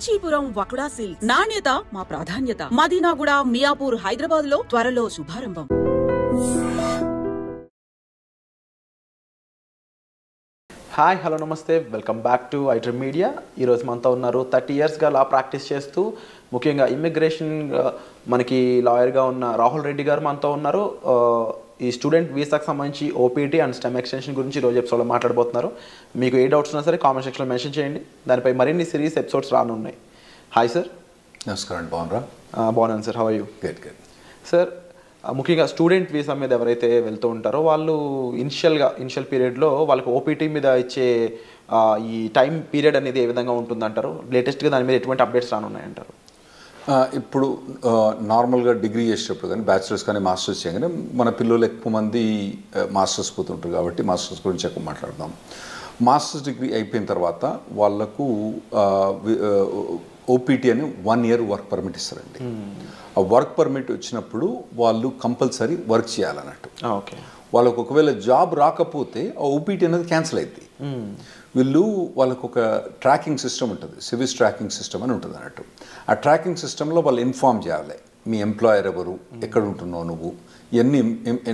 Kanchipuram వకుడా silks నాణ్యత మా ప్రాధాన్యత. మదీనాగూడ, మియాపూర్, హైదరాబాద్ లో త్వరలో శుభారంభం. హాయ్, హలో, నమస్తే, welcome back to iDream media. ఈరోజు మనతో ఉన్నారు 30 yearsగా లా ప్రాక్టీస్ చేస్తూ ముఖ్యంగా ఇమ్మిగ్రేషన్ మనకి లాయర్గా ఉన్న రాహుల్ రెడ్డి గారు మనతో ఉన్నారు. ఈ స్టూడెంట్ వీసాకు సంబంధించి ఓపీటీ అండ్ స్టెమ్ ఎక్స్టెన్షన్ గురించి ఈరోజు ఎపిసోడ్లో మాట్లాడబోతున్నారు. మీకు ఏ డౌట్స్ ఉన్నా సరే కామెంట్ సెక్షన్లో మెన్షన్ చేయండి. దానిపై మరిన్ని సిరీస్ ఎపిసోడ్స్ రానున్నాయి. Hi sir. నమస్కారం. బాగున్నారా? బాగున్నాను sir. How are you? Good. Sir, ముఖ్యంగా స్టూడెంట్ వీసా మీద ఎవరైతే వెళ్తూ ఉంటారో వాళ్ళు ఇనిషియల్ పీరియడ్లో వాళ్ళకి ఓపీటీ మీద ఇచ్చే ఈ టైం పీరియడ్ అనేది ఏ విధంగా ఉంటుందంటారు? లేటెస్ట్గా దాని మీద ఎటువంటి అప్డేట్స్ రానున్నాయంటారు? ఇప్పుడు నార్మల్గా డిగ్రీ చేసేటప్పుడు కానీ బ్యాచిలర్స్ కానీ మాస్టర్స్ చేయగానే మన పిల్లలు ఎక్కువ మంది మాస్టర్స్ పోతుంటారు కాబట్టి మాస్టర్స్ గురించి ఎక్కువ మాట్లాడదాం. మాస్టర్స్ డిగ్రీ అయిపోయిన తర్వాత వాళ్ళకు ఓపీటీ అని 1 year వర్క్ పర్మిట్ ఇస్తారండి. ఆ వర్క్ పర్మిట్ వచ్చినప్పుడు వాళ్ళు కంపల్సరీ వర్క్ చేయాలన్నట్టు. ఓకే. వాళ్ళకు ఒకవేళ జాబ్ రాకపోతే ఆ ఓపీటీ అనేది క్యాన్సిల్ అవుతుంది. వాళ్ళకు ఒక ట్రాకింగ్ సిస్టమ్ ఉంటుంది, సివిస్ ట్రాకింగ్ సిస్టమ్ అని ఉంటుంది అన్నట్టు. ఆ ట్రాకింగ్ సిస్టంలో వాళ్ళు ఇన్ఫామ్ చేయాలి, మీ ఎంప్లాయర్ ఎవరు, ఎక్కడ ఉంటున్నావు నువ్వు, ఇవన్నీ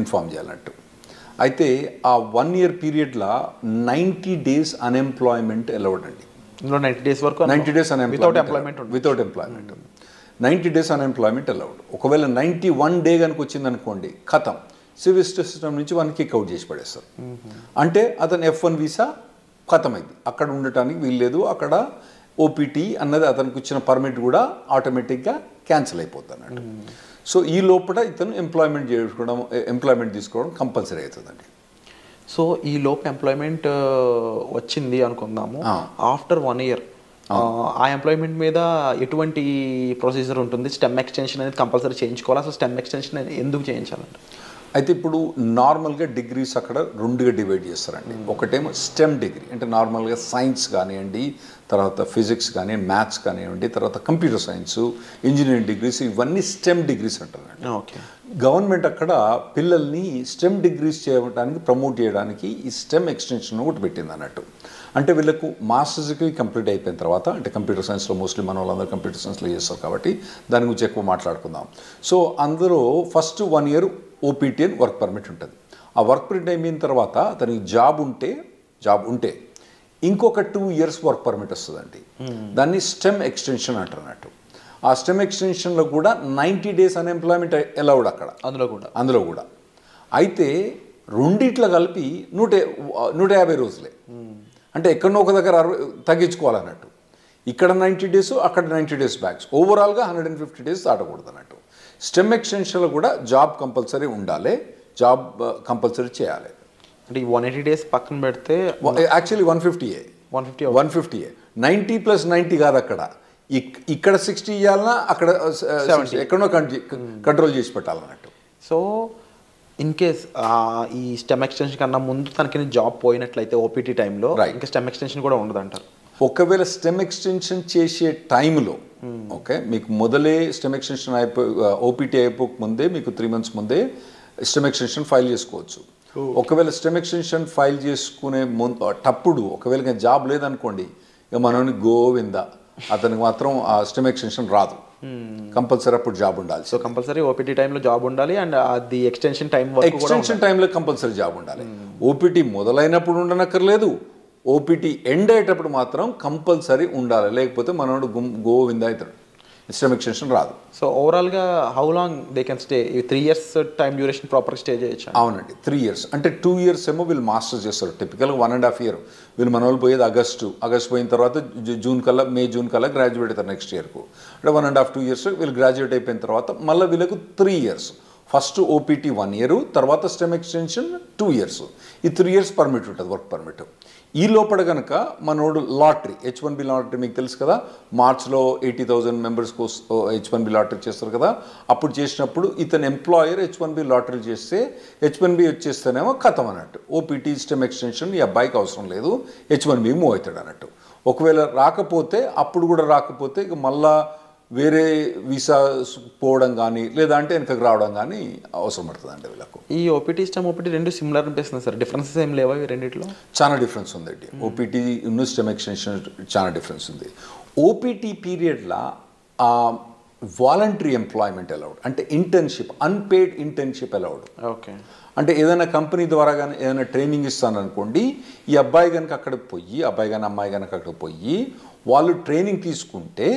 ఇన్ఫామ్ చేయాలన్నట్టు. అయితే ఆ 1 year పీరియడ్లో 90 days అన్ఎంప్లాయ్మెంట్ అలౌడ్ అండి. 90 days వరకు 90 days without employment 90 days unemployment allowed. ఒకవేళ 91 day కనుక వచ్చింది అనుకోండి, ఖతం, సివిల్ సిస్టమ్ నుంచి వాళ్ళని కిక్ అవుట్ చేసి పడేస్తారు. అంటే అతను F1 వీసా ఖతమైంది, అక్కడ ఉండటానికి వీల్లేదు, అక్కడ ఓపీటీ అన్నది అతనికి వచ్చిన పర్మిట్ కూడా ఆటోమేటిక్గా క్యాన్సిల్ అయిపోతుంది అన్నట్టు. సో ఈ లోపల ఇతను ఎంప్లాయ్మెంట్ తీసుకోవడం కంపల్సరీ అవుతుందండి. సో ఈ లోపు ఎంప్లాయ్మెంట్ వచ్చింది అనుకుందాము, ఆఫ్టర్ 1 year ఆ ఎంప్లాయ్మెంట్ మీద ఎటువంటి ప్రొసీజర్ ఉంటుంది? స్టెమ్ ఎక్స్టెన్షన్ అనేది కంపల్సరీ చేయించుకోవాలి. అసలు స్టెమ్ ఎక్స్టెన్షన్ ఎందుకు చేయించాలంటే? అయితే ఇప్పుడు నార్మల్గా డిగ్రీస్ అక్కడ 2గా డివైడ్ చేస్తారండి. ఒకటేమో స్టెమ్ డిగ్రీ అంటే నార్మల్గా సైన్స్ కానివ్వండి, తర్వాత ఫిజిక్స్ కానీ, మ్యాథ్స్ కానివ్వండి, తర్వాత కంప్యూటర్ సైన్స్, ఇంజనీరింగ్ డిగ్రీస్, ఇవన్నీ స్టెమ్ డిగ్రీస్ అంటారండి. ఓకే. గవర్నమెంట్ అక్కడ పిల్లల్ని స్టెమ్ డిగ్రీస్ చేయడానికి ప్రమోట్ చేయడానికి ఈ స్టెమ్ ఎక్స్టెన్షన్ ఒకటి పెట్టింది అన్నట్టు. అంటే వీళ్ళకు మాస్టర్స్ డిగ్రీ కంప్లీట్ అయిపోయిన తర్వాత, అంటే కంప్యూటర్ సైన్స్లో మోస్ట్లీ మన వాళ్ళందరూ కంప్యూటర్ సైన్స్లో చేస్తారు కాబట్టి దాని గురించి ఎక్కువ మాట్లాడుకుందాం. సో అందులో ఫస్ట్ 1 year ఓపీటీ అని వర్క్ పర్మిట్ ఉంటుంది. ఆ వర్క్ పర్మిట్ అయిపోయిన తర్వాత అతనికి జాబ్ ఉంటే ఇంకొక 2 years వర్క్ పర్మిట్ వస్తుందండి. దాన్ని స్టెమ్ ఎక్స్టెన్షన్ అంటారు అన్నట్టు. ఆ స్టెమ్ ఎక్స్టెన్షన్లో కూడా 90 days అన్ఎంప్లాయ్మెంట్ అలౌడ్ అక్కడ, అందులో కూడా. అయితే రెండిట్లో కలిపి 150 రోజులే. అంటే ఎక్కడో ఒక దగ్గర తగ్గించుకోవాలన్నట్టు. ఇక్కడ 90 days, అక్కడ 90 days బ్యాక్స్, ఓవరాల్గా 150 days దాటకూడదు అన్నట్టు. స్టెమ్ ఎక్స్టెన్షన్లో కూడా జాబ్ కంపల్సరీ ఉండాలి, జాబ్ కంపల్సరీ చేయాలి. అంటే 180 days పక్కన పెడితే యాక్చువల్లీ 150 90 + 90 కాదు అక్కడ. ఇక్కడ 60 ఇవ్వాలన్నా అక్కడ 70 ఎక్కడో కంట్రోల్ చేసి పెట్టాలన్నట్టు. సో ఇన్ కేస్ ఈ స్టెమ్ ఎక్స్టెన్షన్ కన్నా ముందు తనకి జాబ్ పోయినట్లయితే ఓపీటీ టైంలో ఇంకా స్టెమ్ ఎక్స్టెన్షన్ కూడా ఉండదు అంటారు. ఒకవేళ స్టెమ్ ఎక్స్టెన్షన్ చేసే టైంలో ఓకే, మీకు మొదలే స్టెమ్ ఎక్స్టెన్షన్ ఓపీటీ అయిపోక ముందే మీకు 3 months ముందే స్టెమ్ ఎక్స్టెన్షన్ ఫైల్ చేసుకోవచ్చు. ఒకవేళ స్టెమ్ ఎక్స్టెన్షన్ ఫైల్ చేసుకునే తప్పుడు ఒకవేళ జాబ్ లేదనుకోండి, ఇక మనని గోవింద, అతనికి మాత్రం ఆ స్టెమ్ ఎక్స్టెన్షన్ రాదు. కంపల్సరీ అప్పుడు జాబ్ ఉండాలి. సో కంపల్సరీ ఓపీటీ టైంలో జాబ్ ఉండాలి అండ్ అది ఎక్స్టెన్షన్ టైంలో కంపల్సరీ జాబ్ ఉండాలి. ఓపీటీ మొదలైనప్పుడు ఉండనక్కర్లేదు, ఓపీటీ ఎండ్ అయ్యేటప్పుడు మాత్రం కంపల్సరీ ఉండాలి, లేకపోతే మనోడు గోవింద అవుతాడు, స్టెమ్ ఎక్స్టెన్షన్ రాదు. సో ఓవరాల్గా how long they can stay? 3 years time duration proper stay చేయొచ్చు? అవునండి, 3 years. అంటే 2 years ఏమో వీళ్ళు మాస్టర్స్ చేస్తారు. టిపికల్గా 1.5 year వీళ్ళు మన వాళ్ళు పోయేది ఆగస్ట్ పోయిన తర్వాత మే జూన్ కల్లా గ్రాడ్యుయేట్ అవుతారు నెక్స్ట్ ఇయర్కు. అంటే 1.5-2 years వీళ్ళు గ్రాడ్యుయేట్ అయిపోయిన తర్వాత మళ్ళీ వీళ్ళకు 3 years. ఫస్ట్ ఓపీటీ 1 year, తర్వాత స్టెమ్ ఎక్స్టెన్షన్ 2 years. ఈ 3 years పర్మిట్ ఉంటుంది, వర్క్ పర్మిట్. ఈ లోపల కనుక మనోడు లాటరీ, H1B లాటరీ మీకు తెలుసు కదా, మార్చ్లో 80,000 members H1B లాటరీ చేస్తారు కదా. అప్పుడు చేసినప్పుడు ఇతను ఎంప్లాయర్ H1B లాటరీ చేస్తే H1B వచ్చేస్తేనేమో ఖతం అన్నట్టు. ఓపీటీ స్టెమ్ ఎక్స్టెన్షన్ ఈ అబ్బాయికి అవసరం లేదు, H1B మూవ్ అవుతాడు అన్నట్టు. ఒకవేళ రాకపోతే, అప్పుడు కూడా రాకపోతే ఇక మళ్ళా వేరే వీసా పోవడం కానీ లేదంటే వెనకకు రావడం కానీ అవసరం పడుతుందండి వీళ్ళకు. ఈ ఓపీటీ స్టెమ్ ఓపీటీ రెండు సిమిలర్ అనిపిస్తుంది సార్, డిఫరెన్సెస్ ఏం లేవా ఈ రెండిట్లో? చాలా డిఫరెన్స్ ఉందండి. ఓపీటీ ఉన్న స్టెమ్ ఎక్స్టెన్షన్ చాలా డిఫరెన్స్ ఉంది. ఓపీటీ పీరియడ్లో వాలంటరీ ఎంప్లాయ్మెంట్ అలౌడ్, అంటే internship, unpaid internship allowed. Okay. అంటే ఏదైనా కంపెనీ ద్వారా కానీ ఏదైనా ట్రైనింగ్ ఇస్తాను అనుకోండి, ఈ అబ్బాయి కనుక అక్కడికి పోయి, అబ్బాయి కానీ అమ్మాయి కనుక అక్కడికి పోయి వాళ్ళు ట్రైనింగ్ తీసుకుంటే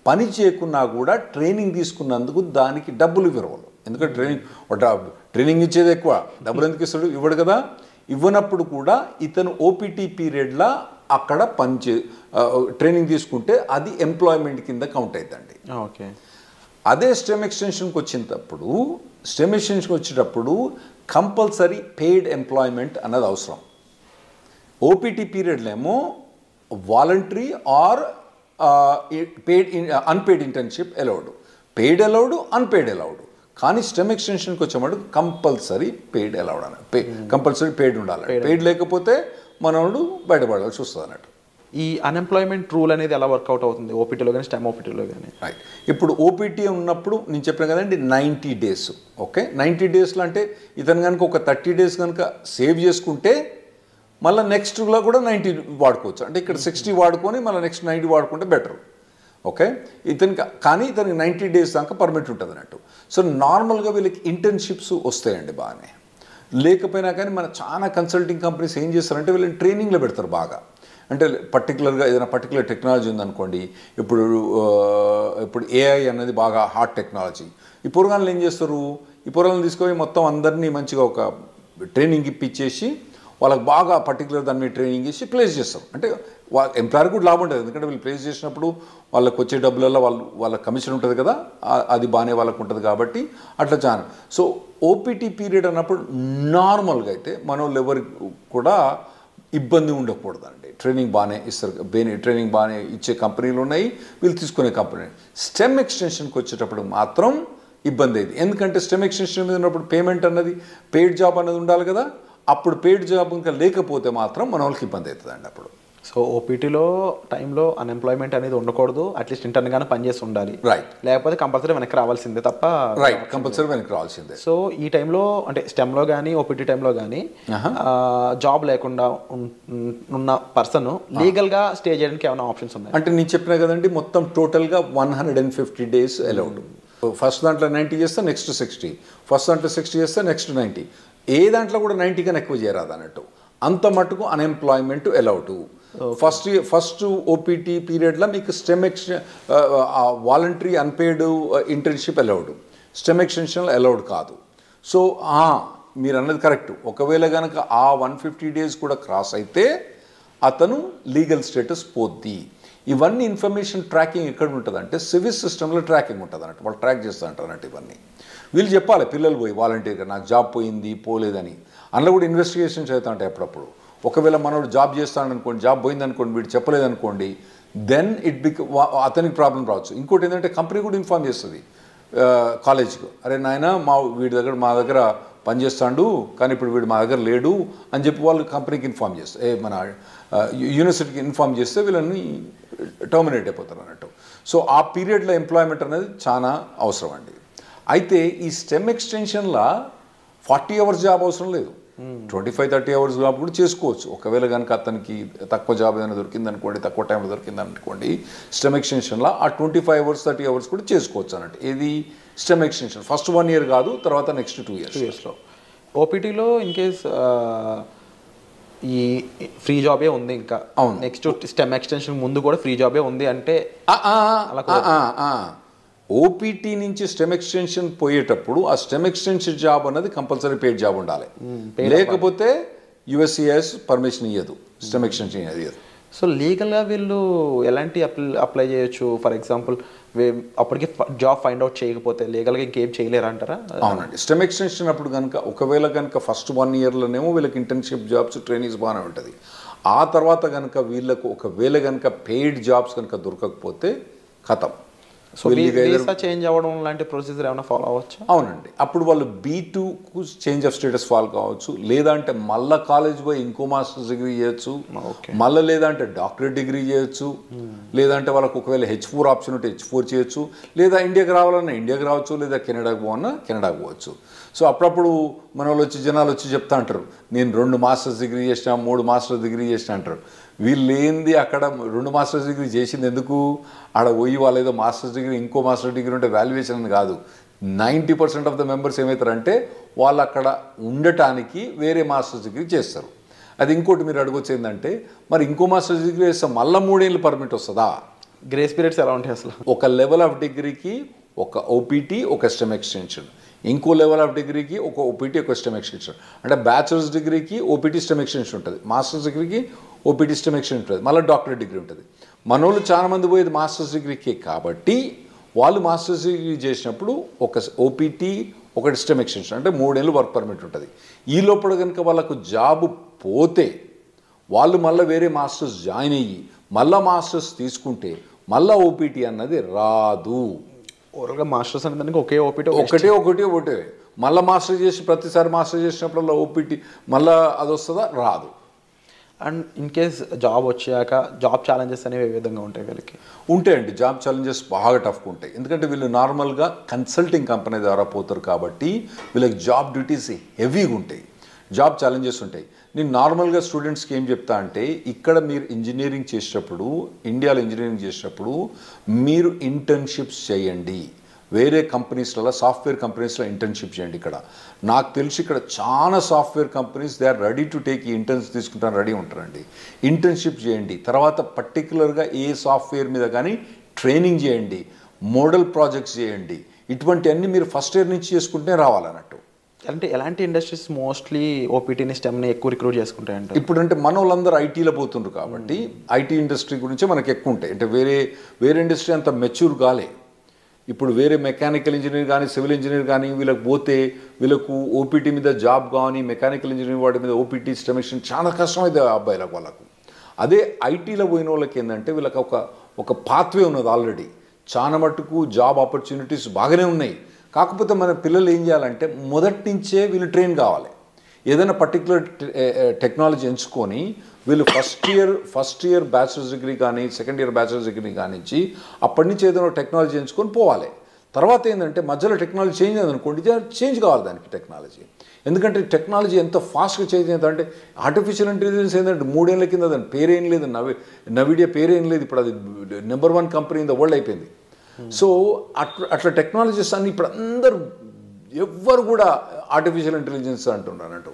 పని చేయకున్నా కూడా ట్రైనింగ్ తీసుకున్నందుకు దానికి డబ్బులు ఇవ్వరు వాళ్ళు. ఎందుకంటే ట్రైనింగ్ ఇచ్చేది ఎక్కువ, డబ్బులు ఎందుకు ఇస్తాడు? ఇవ్వడు కదా. ఇవ్వనప్పుడు కూడా ఇతను ఓపీటీ పీరియడ్లో అక్కడ ట్రైనింగ్ తీసుకుంటే అది ఎంప్లాయ్మెంట్ కింద కౌంట్ అవుతుందండి. ఓకే. అదే స్టెమ్ ఎక్స్టెన్షన్కి వచ్చేటప్పుడు కంపల్సరీ పెయిడ్ ఎంప్లాయ్మెంట్ అన్నది అవసరం. ఓపీటీ పీరియడ్లో ఏమో voluntary or unpaid internship allowed, paid allowed, unpaid allowed. కానీ స్టెమ్ ఎక్స్టెన్షన్కి వచ్చేవాడు కంపల్సరీ పెయిడ్ అలౌడ్ అని, కంపల్సరీ పెయిడ్ ఉండాలి. పెయిడ్ లేకపోతే మనోడు బయటపడాల్సి వస్తుంది అన్నట్టు. ఈ అన్ఎంప్లాయ్మెంట్ రూల్ అనేది ఎలా వర్కౌట్ అవుతుంది ఓపీటీలో కానీ స్టెమ్ ఓపీటీలో కానీ? రైట్. ఇప్పుడు ఓపీటీ ఉన్నప్పుడు నేను చెప్పాను కదండి 90 days. ఓకే, 90 daysలో అంటే ఇతను కనుక ఒక 30 days కనుక సేవ్ చేసుకుంటే మళ్ళీ నెక్స్ట్లో కూడా 90 వాడుకోవచ్చు. అంటే ఇక్కడ 60 వాడుకొని మళ్ళీ నెక్స్ట్ 90 వాడుకుంటే బెటర్. ఓకే, కానీ ఇతనికి 90 days దాకా పర్మిట్ ఉంటుంది అన్నట్టు. సో నార్మల్గా వీళ్ళకి ఇంటర్న్షిప్స్ వస్తాయండి బాగానే. లేకపోయినా కానీ మన చాలా కన్సల్టింగ్ కంపెనీస్ ఏం చేస్తారంటే వీళ్ళని ట్రైనింగ్లో పెడతారు బాగా. అంటే పర్టికులర్గా ఏదైనా పర్టికులర్ టెక్నాలజీ ఉందనుకోండి, ఇప్పుడు ఏఐ అనేది బాగా హాట్ టెక్నాలజీ. ఈ పూర్వగాళ్ళు ఏం చేస్తారు, ఈ పూర్వగాలను తీసుకొని మొత్తం అందరినీ మంచిగా ఒక ట్రైనింగ్ ఇప్పించేసి వాళ్ళకి బాగా పర్టికులర్ దాని మీద ట్రైనింగ్ ఇచ్చి ప్లేస్ చేస్తారు. అంటే ఎంప్లాయర్ కూడా లాభం ఉంటుంది, ఎందుకంటే వీళ్ళు ప్లేస్ చేసినప్పుడు వాళ్ళకి వచ్చే డబ్బులలో వాళ్ళ కమిషన్ ఉంటుంది కదా, అది బాగానే వాళ్ళకు ఉంటుంది కాబట్టి అట్లా చాలా. సో ఓపీటీ పీరియడ్ అన్నప్పుడు నార్మల్గా అయితే మన వాళ్ళు ఎవరికి కూడా ఇబ్బంది ఉండకూడదండి. ట్రైనింగ్ బాగానే ఇస్తారు, ట్రైనింగ్ బాగానే ఇచ్చే కంపెనీలు ఉన్నాయి, వీళ్ళు తీసుకునే కంపెనీ. స్టెమ్ ఎక్స్టెన్షన్కి వచ్చేటప్పుడు మాత్రం ఇబ్బంది అయింది. ఎందుకంటే స్టెమ్ ఎక్స్టెన్షన్ మీద ఉన్నప్పుడు పేమెంట్ అన్నది, పెయిడ్ జాబ్ అన్నది ఉండాలి కదా. అప్పుడు పెయిడ్ జాబ్ ఇంకా లేకపోతే మాత్రం మన వాళ్ళకి ఇబ్బంది అవుతుందండి అప్పుడు. సో ఓపీటీలో టైంలో అన్ఎంప్లాయ్మెంట్ అనేది ఉండకూడదు, అట్లీస్ట్ ఇంటర్న్గానే పనిచేసి ఉండాలి. రైట్. లేకపోతే కంపల్సరీ వెనక్కి రావాల్సిందే తప్ప. రైట్, కంపల్సరీ వెనక్కి రావాల్సిందే. సో ఈ టైంలో అంటే స్టెమ్లో కానీ ఓపీటీ టైంలో కానీ జాబ్ లేకుండా ఉన్న పర్సన్ లీగల్గా స్టే చేయడానికి ఏమైనా ఆప్షన్స్ ఉన్నాయి? అంటే నేను చెప్పినా కదండి, మొత్తం టోటల్గా 150 days అలౌడ్. ఫస్ట్ దాంట్లో 90 చేస్తే నెక్స్ట్ 60, ఫస్ట్ దాంట్లో 60 చేస్తే నెక్స్ట్ 90. ఏ దాంట్లో కూడా 90 కన్నా ఎక్కువ చేయరాదు అన్నట్టు. అంత మటుకు అన్ఎంప్లాయ్మెంట్ అలౌడ్. ఫస్ట్ ఓపీటీ పీరియడ్లో మీకు STEM voluntary unpaid internship allowed, STEM ఎక్స్టెన్షన్లో అలౌడ్ కాదు. సో మీరు అన్నది కరెక్ట్. ఒకవేళ కనుక ఆ 150 days కూడా క్రాస్ అయితే అతను లీగల్ స్టేటస్ పోద్ది. ఇవన్నీ ఇన్ఫర్మేషన్ ట్రాకింగ్ ఎక్కడ ఉంటుంది అంటే సివిల్ సిస్టంలో ట్రాకింగ్ ఉంటుంది అన్నట్టు. వాళ్ళు ట్రాక్ చేస్తూ ఉంటారు అన్నట్టు. ఇవన్నీ వీళ్ళు చెప్పాలి, పిల్లలు పోయి వాలంటీర్గా నాకు జాబ్ పోయింది పోలేదని. అందులో కూడా ఇన్వెస్టిగేషన్ చేస్తూ ఉంటాయి అప్పుడప్పుడు. ఒకవేళ మనోడు జాబ్ చేస్తాడనుకోండి, జాబ్ పోయిందనుకోండి, వీడు చెప్పలేదనుకోండి, దెన్ అతనికి ప్రాబ్లం రావచ్చు. ఇంకోటి ఏంటంటే కంపెనీ కూడా ఇన్ఫార్మ్ చేస్తుంది కాలేజ్కు, అరే నాయన మా దగ్గర పనిచేస్తాడు కానీ ఇప్పుడు వీడు మా దగ్గర లేడు అని చెప్పి వాళ్ళు కంపెనీకి ఇన్ఫార్మ్ చేస్తారు, మన యూనివర్సిటీకి ఇన్ఫార్మ్ చేస్తే వీళ్ళని టర్మినేట్ అయిపోతారు అన్నట్టు. సో ఆ పీరియడ్లో ఎంప్లాయ్మెంట్ అనేది చాలా అవసరం అండి. అయితే ఈ స్టెమ్ ఎక్స్టెన్షన్లో 40 hours జాబ్ అవసరం లేదు, 25-30 hours జాబ్ కూడా చేసుకోవచ్చు. ఒకవేళ కనుక అతనికి తక్కువ జాబ్ ఏదైనా దొరికిందనుకోండి, తక్కువ టైంలో దొరికిందనుకోండి, స్టెమ్ ఎక్స్టెన్షన్లో ఆ 25 hours 30 hours కూడా చేసుకోవచ్చు అన్నట్టు. ఇది స్టెమ్ ఎక్స్టెన్షన్. ఫస్ట్ 1 year కాదు, తర్వాత నెక్స్ట్ 2 yearsలో. ఓపీటీలో ఇన్ కేస్ ఈ ఫ్రీ జాబే ఉంది, ఇంకా అవును నెక్స్ట్ స్టెమ్ ఎక్స్టెన్షన్ ముందు కూడా ఫ్రీ జాబే ఉంది అంటే ఓపీటీ నుంచి స్టెమ్ ఎక్స్టెన్షన్ పోయేటప్పుడు ఆ స్టెమ్ ఎక్స్టెన్షన్ జాబ్ అన్నది కంపల్సరీ పెయిడ్ జాబ్ ఉండాలి, లేకపోతే USCIS పర్మిషన్ ఇవ్వదు, స్టెమ్ ఎక్స్టెన్షన్ ఇవ్వదు. సో లీగల్గా వీళ్ళు ఎలాంటి అప్లై చేయొచ్చు? ఫర్ ఎగ్జాంపుల్ అప్పటికి జాబ్ ఫైండ్ అవుట్ చేయకపోతే లీగల్గా ఇంకేం చేయలేరు అంటారా? అవునండి. స్టెమ్ ఎక్స్టెన్షన్ అప్పుడు కనుక ఒకవేళ కనుక ఫస్ట్ 1 yearలోనేమో వీళ్ళకి ఇంటర్న్షిప్ జాబ్స్ ట్రైనింగ్స్ బాగానే ఉంటుంది. ఆ తర్వాత కనుక వీళ్ళకు ఒకవేళ కనుక పెయిడ్ జాబ్స్ కనుక దొరకకపోతే ఖతం. సో వీసా చేంజ్ అవ్వడం లాంటి ప్రొసీజర్ ఏమైనా ఫాలో అవ్వచ్చు? అవునండి. అప్పుడు వాళ్ళు B2కు చేంజ్ ఆఫ్ స్టేటస్ ఫాలో కావచ్చు, లేదంటే మళ్ళీ కాలేజ్ పోయి ఇంకో మాస్టర్స్ డిగ్రీ చేయొచ్చు, మళ్ళీ లేదంటే డాక్టరేట్ డిగ్రీ చేయొచ్చు, లేదంటే వాళ్ళకు ఒకవేళ H4 ఆప్షన్ ఉంటే H4 చేయొచ్చు, లేదా ఇండియాకి రావాలన్నా ఇండియాకి రావచ్చు, లేదా కెనడాకి పోవన్నా కెనడాకి పోవచ్చు. సో అప్పుడప్పుడు మన వాళ్ళు జనాలు వచ్చి చెప్తా అంటారు, నేను 2 మాస్టర్స్ డిగ్రీ చేసినా 3 మాస్టర్స్ డిగ్రీ చేసినా అంటారు. వీళ్ళు ఏంది అక్కడ 2 మాస్టర్స్ డిగ్రీ చేసింది ఎందుకు, ఆడ పోయి వాళ్ళు ఏదో మాస్టర్స్ డిగ్రీ ఇంకో మాస్టర్ డిగ్రీ ఉంటే వాల్యుయేషన్ అని కాదు. 90% ఆఫ్ ద మెంబర్స్ ఏమవుతారంటే వాళ్ళు అక్కడ ఉండటానికి వేరే మాస్టర్స్ డిగ్రీ చేస్తారు. అది ఇంకోటి మీరు అడగొచ్చు ఏంటంటే, మరి ఇంకో మాస్టర్స్ డిగ్రీ చేస్తే మళ్ళీ 3 ఏళ్ళు పర్మిట్ వస్తుందా? గ్రేస్ పీరియడ్స్ ఎలా ఉంటాయి అసలు? ఒక లెవెల్ ఆఫ్ డిగ్రీకి ఒక ఓపీటీ, ఒక స్టెమ్ ఎక్స్టెన్షన్, ఇంకో లెవెల్ ఆఫ్ డిగ్రీకి ఒక ఓపీటీ, ఒక స్టెమ్ ఎక్స్టెన్షన్. అంటే బ్యాచిలర్స్ డిగ్రీకి ఓపీటీ స్టెమ్ ఎక్స్టెన్షన్ ఉంటుంది, మాస్టర్స్ డిగ్రీకి ఓపీటీ స్టెమ్ ఎక్స్టెన్షన్ ఉంటుంది, మళ్ళీ డాక్టరేట్ డిగ్రీ ఉంటుంది. మనోళ్ళు చాలా మంది పోయేది మాస్టర్స్ డిగ్రీకి కాబట్టి వాళ్ళు మాస్టర్స్ డిగ్రీ చేసినప్పుడు ఒక ఓపీటీ, ఒక స్టెమ్ ఎక్స్టెన్షన్ అంటే 3 ఏళ్ళు వర్క్ పర్మిట్ ఉంటుంది. ఈ లోపల కనుక వాళ్ళకు జాబ్ పోతే వాళ్ళు మళ్ళీ వేరే మాస్టర్స్ జాయిన్ అయ్యి మళ్ళీ మాస్టర్స్ తీసుకుంటే మళ్ళీ ఓపీటీ అన్నది రాదు. ఓవరాల్గా మాస్టర్స్ అనేది ఒకే ఓపీటీ, ఒకటే మళ్ళీ మాస్టర్ చేసి ప్రతిసారి మాస్టర్ చేసినప్పుడు ఓపీటీ మళ్ళీ అది వస్తుందా? రాదు. అండ్ ఇన్ కేస్ జాబ్ వచ్చాక జాబ్ ఛాలెంజెస్ అనేవి ఏ విధంగా ఉంటాయి వీళ్ళకి? ఉంటాయండి, జాబ్ ఛాలెంజెస్ బాగా టఫ్గా ఉంటాయి. ఎందుకంటే వీళ్ళు నార్మల్గా కన్సల్టింగ్ కంపెనీ ద్వారా పోతారు కాబట్టి వీళ్ళకి జాబ్ డ్యూటీస్ హెవీగా ఉంటాయి, జాబ్ ఛాలెంజెస్ ఉంటాయి. నేను నార్మల్గా స్టూడెంట్స్కి ఏం చెప్తా అంటే, ఇక్కడ మీరు ఇంజనీరింగ్ చేసేటప్పుడు, ఇండియాలో ఇంజనీరింగ్ చేసేటప్పుడు మీరు ఇంటర్న్షిప్స్ చేయండి. వేరే కంపెనీస్లలో, సాఫ్ట్వేర్ కంపెనీస్లో ఇంటర్న్షిప్ చేయండి. ఇక్కడ నాకు తెలిసి ఇక్కడ చాలా software companies they are ready to take ఈ ఇంటర్న్స్ తీసుకుంటాను రెడీ ఉంటారండి. ఇంటర్న్షిప్ చేయండి, తర్వాత పర్టికులర్గా ఏ సాఫ్ట్వేర్ మీద కానీ ట్రైనింగ్ చేయండి, మోడల్ ప్రాజెక్ట్స్ చేయండి. ఇటువంటివన్నీ మీరు ఫస్ట్ ఇయర్ నుంచి చేసుకుంటే రావాలన్నట్టు. అంటే ఎలాంటి ఇండస్ట్రీస్ మోస్ట్లీ ఓపీటీని స్టెమ్ని ఎక్కువ రిక్రూట్ చేసుకుంటాయంటే? ఇప్పుడంటే మన వాళ్ళందరూ ఐటీలో పోతుండ్రు కాబట్టి ఐటీ ఇండస్ట్రీ గురించే మనకు ఎక్కువ ఉంటాయి. అంటే వేరే ఇండస్ట్రీ అంత మెచ్యూర్ కాలే. ఇప్పుడు వేరే మెకానికల్ ఇంజనీర్ కానీ, సివిల్ ఇంజనీర్ కానీ వీళ్ళకి పోతే వీళ్ళకు ఓపీటీ మీద జాబ్ కానీ, మెకానికల్ ఇంజనీర్ వాటి మీద ఓపీటీ స్టెమిషన్ చాలా కష్టమైంది అబ్బాయిలకు వాళ్ళకు. అదే ఐటీలో పోయిన వాళ్ళకి ఏంటంటే వీళ్ళకి ఒక పాత్వే ఉన్నది ఆల్రెడీ. చాలా మటుకు జాబ్ ఆపర్చునిటీస్ బాగానే ఉన్నాయి. కాకపోతే మన పిల్లలు ఏం చేయాలంటే మొదటి నుంచే వీళ్ళు ట్రైన్ కావాలి. ఏదైనా పర్టికులర్ టెక్నాలజీ ఎంచుకొని వీళ్ళు ఫస్ట్ ఇయర్ బ్యాచిలర్స్ డిగ్రీ కానీ, సెకండ్ ఇయర్ బ్యాచిలర్స్ డిగ్రీ కానించి అప్పటి నుంచి ఏదైనా టెక్నాలజీ ఎంచుకొని పోవాలి. తర్వాత ఏంటంటే మధ్యలో టెక్నాలజీ చేంజ్ అయిందనుకోండి, చేంజ్ కావాలి దానికి టెక్నాలజీ. ఎందుకంటే టెక్నాలజీ ఎంత ఫాస్ట్గా చేంజ్ అవుతుందంటే ఆర్టిఫిషియల్ ఇంటెలిజెన్స్ ఏంటంటే 3 ఏళ్ల కింద దాని పేరేం లేదు, నవిడియా పేరేం లేదు. ఇప్పుడు అది number 1 company in the world అయిపోయింది. సో అట్లా టెక్నాలజీస్ అన్ని ఇప్పుడు అందరూ ఎవ్వరు కూడా ఆర్టిఫిషియల్ ఇంటెలిజెన్స్ అంటున్నారంటూ.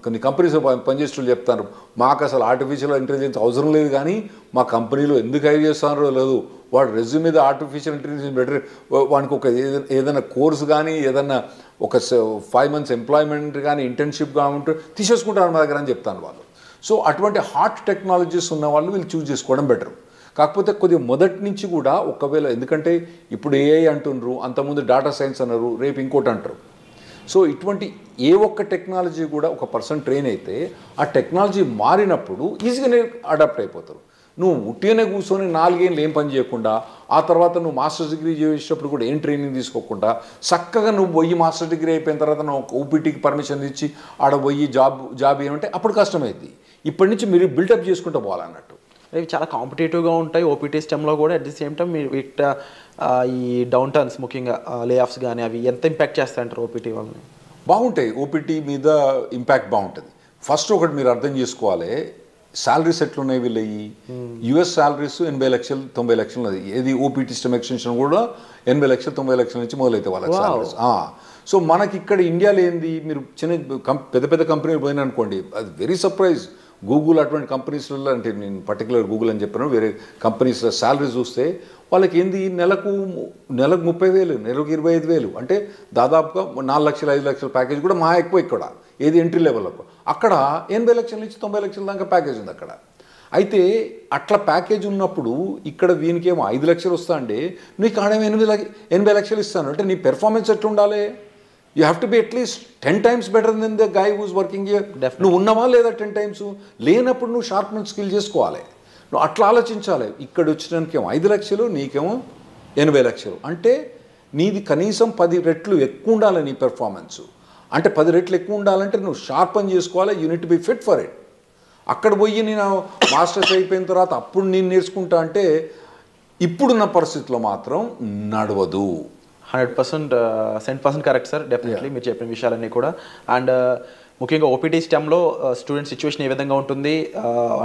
కొన్ని కంపెనీస్ పనిచేస్తూ చెప్తారు, మాకు అసలు ఆర్టిఫిషియల్ ఇంటెలిజెన్స్ అవసరం లేదు, కానీ మా కంపెనీలో ఎందుకు హైర్ చేస్తున్నారో లేదు, వాడు రెజ్యూమ్ మీద ఆర్టిఫిషియల్ ఇంటెలిజెన్స్ బెటర్, వానికి ఒక ఏదైనా కోర్స్ కానీ, ఏదైనా ఒక 5 months ఎంప్లాయ్మెంట్ కానీ, ఇంటర్న్షిప్ కానీ ఉంటే తీసేసుకుంటారు మా దగ్గర అని చెప్తాను వాళ్ళు. సో అటువంటి హాట్ టెక్నాలజీస్ ఉన్న వాళ్ళు వీళ్ళు చూస్ చేసుకోవడం బెటర్. కాకపోతే కొద్దిగా మొదటి నుంచి కూడా ఒకవేళ, ఎందుకంటే ఇప్పుడు ఏఐ అంటున్నారు, అంతకుముందు డేటా సైన్స్ అన్నారు, రేపు ఇంకోటి అంటారు. సో ఇటువంటి ఏ ఒక్క టెక్నాలజీ కూడా ఒక పర్సన్ ట్రైన్ అయితే ఆ టెక్నాలజీ మారినప్పుడు ఈజీగానే అడాప్ట్ అయిపోతారు. నువ్వు ఉట్టిగానే కూర్చొని 4 ఏళ్ళు ఏం పని చేయకుండా, ఆ తర్వాత నువ్వు మాస్టర్స్ డిగ్రీ చేసేటప్పుడు కూడా ఏం ట్రైనింగ్ తీసుకోకుండా చక్కగా నువ్వు పోయి మాస్టర్ డిగ్రీ అయిపోయిన తర్వాత నువ్వు ఓపీటీకి పర్మిషన్ ఇచ్చి ఆడ పోయి జాబ్ ఏమంటే అప్పుడు కష్టమైంది. ఇప్పటి నుంచి మీరు బిల్డప్ చేసుకుంటూ పోవాలన్నట్టు. ఇవి చాలా కాంపిటేటివ్గా ఉంటాయి ఓపీటీ స్టెమ్లో కూడా. అట్ ది సేమ్ టైం మీరు ఈ డౌన్ టర్న్స్, ముఖ్యంగా లే ఆఫ్స్ కానీ అవి ఎంత ఇంపాక్ట్ చేస్తాయంటారు ఓపీటీ వాళ్ళని? బాగుంటాయి, ఓపీటీ మీద ఇంపాక్ట్ బాగుంటుంది. ఫస్ట్ ఒకటి మీరు అర్థం చేసుకోవాలి, శాలరీస్ ఎట్లున్నాయి వీళ్ళవి. యుఎస్ శాలరీస్ 80 లక్షలు 90 లక్షలు ఉన్నది. ఏది ఓపీటీ స్టెమ్ ఎక్స్టెన్షన్ కూడా 80 లక్షలు 90 లక్షల నుంచి మొదలైతే వాళ్ళకి శాలరీస్. సో మనకి ఇక్కడ ఇండియాలో ఏంది, మీరు పెద్ద పెద్ద కంపెనీలు పోయినా అనుకోండి, అది వెరీ సర్ప్రైజ్. గూగుల్ అటువంటి కంపెనీస్లలో, అంటే నేను పర్టికులర్ గూగుల్ అని చెప్పాను, వేరే కంపెనీస్లో శాలరీ చూస్తే వాళ్ళకి ఏంది నెలకు 30,000, నెలకు 25,000, అంటే దాదాపుగా 4 లక్షలు 5 లక్షల ప్యాకేజ్ కూడా మా ఎక్కువ ఇక్కడ. ఏది ఎంట్రీ లెవెల్లకు అక్కడ 80 లక్షల నుంచి 90 లక్షల దాకా ప్యాకేజ్ ఉంది అక్కడ. అయితే అట్లా ప్యాకేజ్ ఉన్నప్పుడు ఇక్కడ వీనికేమో 5 లక్షలు వస్తా అంటే నీకు ఆడేమో 80 లక్షలు ఇస్తాను అంటే నీ పెర్ఫార్మెన్స్ ఎట్లా ఉండాలి? You have to be at least 10 times better than the guy who's working here. నువ్వు ఉన్నావా లేదా 10 times? లేనప్పుడు నువ్వు షార్ప్నెస్ స్కిల్ చేసుకోవాలి. నువ్వు అట్లా ఆలోచించాలి. ఇక్కడ వచ్చినానికేమో 5 లక్షలు, నీకేమో 80 లక్షలు, అంటే నీది కనీసం 10 రెట్లు ఎక్కువ ఉండాలి నీ పెర్ఫార్మెన్స్. అంటే 10 రెట్లు ఎక్కువ ఉండాలంటే నువ్వు షార్ప్ అని చేసుకోవాలి. You need to be fit for it. అక్కడ పోయి నేను మాస్టర్స్ అయిపోయిన తర్వాత అప్పుడు నేను నేర్చుకుంటా అంటే ఇప్పుడున్న పరిస్థితిలో మాత్రం నడవదు. 100% కరెక్ట్ సార్, డెఫినెట్లీ మీరు చెప్పిన విషయాలన్నీ కూడా. అండ్ ముఖ్యంగా ఓపీటీ స్టెమ్లో స్టూడెంట్ సిచ్యువేషన్ ఏ విధంగా ఉంటుంది,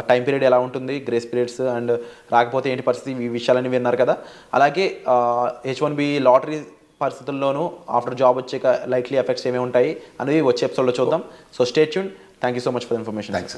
టైం పీరియడ్ ఎలా ఉంటుంది, గ్రేస్ పీరియడ్స్ అండ్ రాకపోతే ఏంటి పరిస్థితి, ఈ విషయాలన్నీ విన్నారు కదా. అలాగే H1B లాటరీ పరిస్థితుల్లోనూ ఆఫ్టర్ జాబ్ వచ్చాక లైక్లీ ఎఫెక్ట్స్ ఏమేమి ఉంటాయి అనేది వచ్చే ఎపిసోడ్లో చూద్దాం. So stay tuned. Thank you so much for the information. Thanks.